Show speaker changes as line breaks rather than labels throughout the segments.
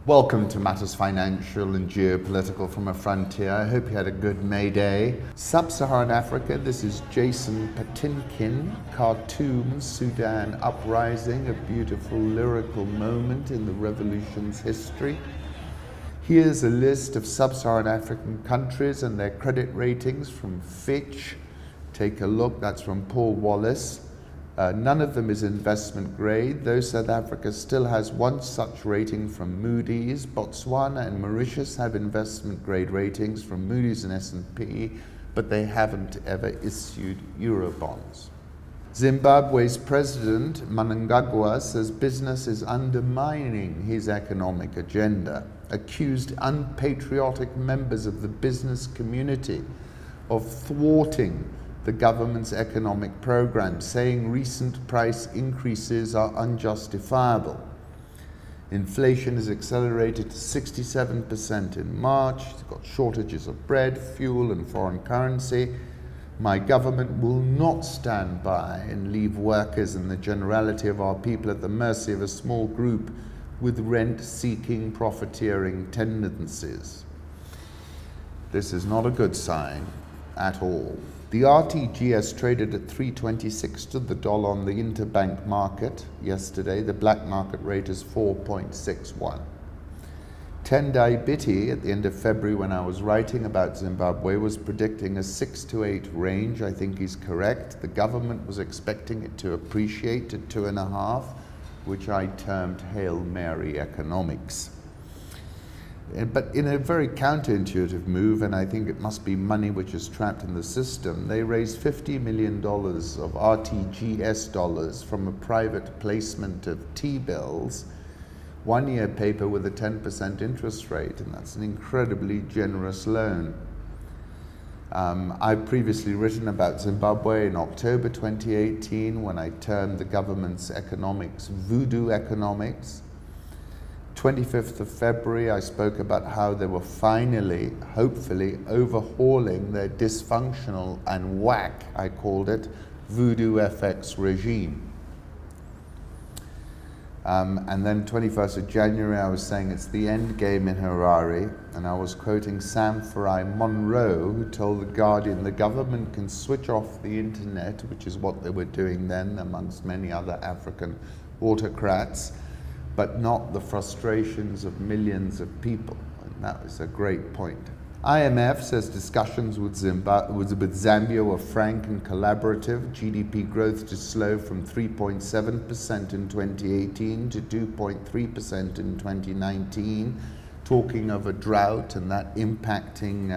Welcome to Matters Financial and Geopolitical from a Frontier. I hope you had a good May Day. Sub-Saharan Africa, this is Jason Patinkin, Khartoum, Sudan uprising, a beautiful lyrical moment in the revolution's history. Here's a list of sub-Saharan African countries and their credit ratings from Fitch. Take a look, that's from Paul Wallace. None of them is investment grade, though South Africa still has one such rating from Moody's. Botswana and Mauritius have investment grade ratings from Moody's and S&P, but they haven't ever issued Eurobonds. Zimbabwe's president, Mnangagwa, says business is undermining his economic agenda, accused unpatriotic members of the business community of thwarting the government's economic program, saying recent price increases are unjustifiable. Inflation has accelerated to 67% in March. It's got shortages of bread, fuel, and foreign currency. My government will not stand by and leave workers and the generality of our people at the mercy of a small group with rent-seeking, profiteering tendencies. This is not a good sign at all. The RTGS traded at 3.26 to the dollar on the interbank market yesterday. The black market rate is 4.61. Tendai Biti at the end of February, when I was writing about Zimbabwe, was predicting a 6 to 8 range. I think he's correct. The government was expecting it to appreciate to 2.5, which I termed Hail Mary economics. But in a very counterintuitive move, and I think it must be money which is trapped in the system, they raised $50 million of RTGS dollars from a private placement of T-bills, one-year paper with a 10% interest rate, and that's an incredibly generous loan. I've previously written about Zimbabwe in October 2018 when I termed the government's economics voodoo economics. 25th of February, I spoke about how they were finally, hopefully, overhauling their dysfunctional and whack, I called it, voodoo FX regime. And then 21st of January, I was saying it's the end game in Harare, and I was quoting Sam Monroe, who told The Guardian the government can switch off the internet, which is what they were doing then, amongst many other African autocrats, but not the frustrations of millions of people. And that was a great point. IMF says discussions with Zambia were frank and collaborative. GDP growth to slow from 3.7% in 2018 to 2.3% in 2019, talking of a drought and that impacting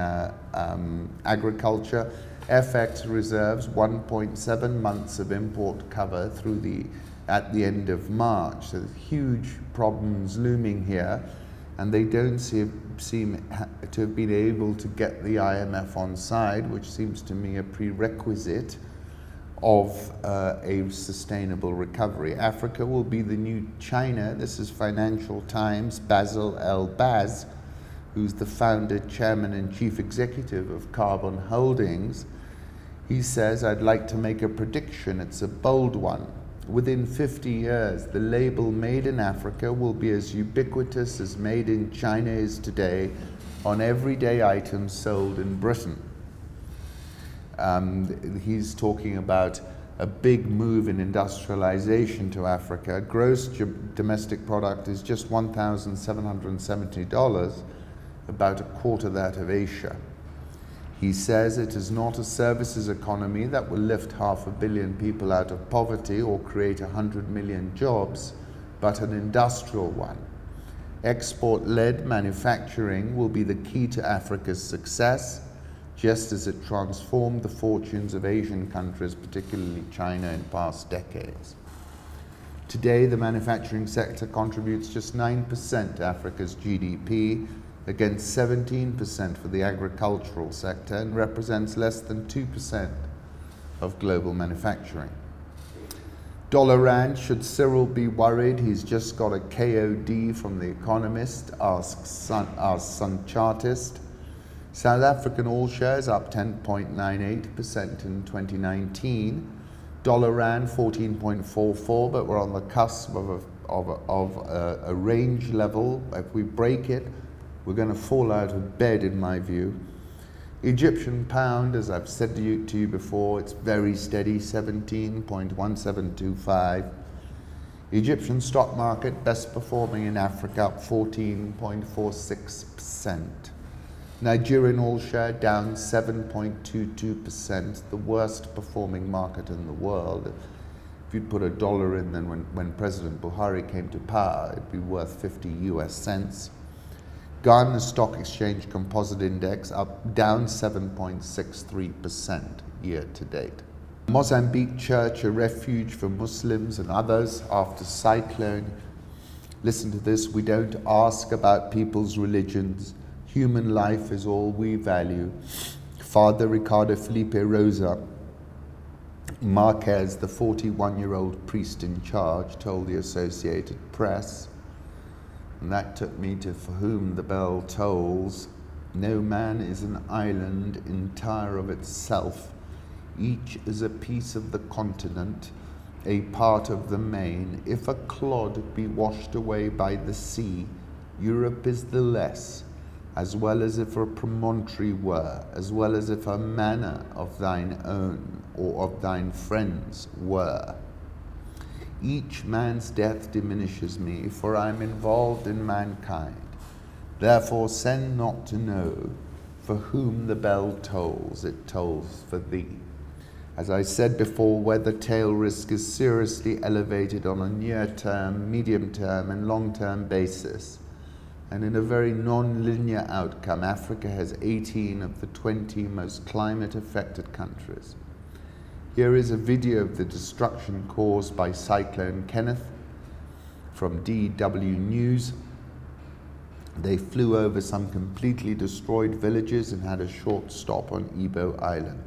agriculture. FX reserves 1.7 months of import cover through at the end of March. So there's huge problems looming here, and they don't seem to have been able to get the IMF on side, which seems to me a prerequisite of a sustainable recovery. Africa will be the new China. This is Financial Times, Basil El Baz, who's the founder, chairman, and chief executive of Carbon Holdings. He says, I'd like to make a prediction. It's a bold one. Within 50 years, the label Made in Africa will be as ubiquitous as Made in China is today on everyday items sold in Britain. He's talking about a big move in industrialization to Africa. Gross domestic product is just $1,770, about a quarter that of Asia. He says it is not a services economy that will lift 500 million people out of poverty or create 100 million jobs, but an industrial one. Export-led manufacturing will be the key to Africa's success, just as it transformed the fortunes of Asian countries, particularly China, in past decades. Today, the manufacturing sector contributes just 9% to Africa's GDP, against 17% for the agricultural sector, and represents less than 2% of global manufacturing. Dollar rand, should Cyril be worried? He's just got a KOD from The Economist, asks Sun Chartist. South African all shares up 10.98% in 2019. Dollar rand 14.44, but we're on the cusp a range level. If we break it, we're going to fall out of bed, in my view. Egyptian pound, as I've said to you before, it's very steady, 17.1725. Egyptian stock market, best performing in Africa, up 14.46%. Nigerian all share down 7.22%, the worst performing market in the world. If you'd put $1 in, then when President Buhari came to power, it'd be worth 50 US cents. Ghana Stock Exchange Composite Index down 7.63% year to date. Mozambique Church, a refuge for Muslims and others after cyclone. Listen to this: we don't ask about people's religions. Human life is all we value. Father Ricardo Felipe Rosa Marquez, the 41-year-old priest in charge, told the Associated Press, and that took me to For Whom the Bell Tolls. No man is an island entire of itself. Each is a piece of the continent, a part of the main. If a clod be washed away by the sea, Europe is the less, as well as if a promontory were, as well as if a manor of thine own or of thine friends were. Each man's death diminishes me, for I am involved in mankind. Therefore send not to know for whom the bell tolls, it tolls for thee. As I said before, weather tail risk is seriously elevated on a near-term, medium-term and long-term basis. And in a very non-linear outcome, Africa has 18 of the 20 most climate-affected countries. Here is a video of the destruction caused by Cyclone Kenneth from DW News. They flew over some completely destroyed villages and had a short stop on Ibo Island.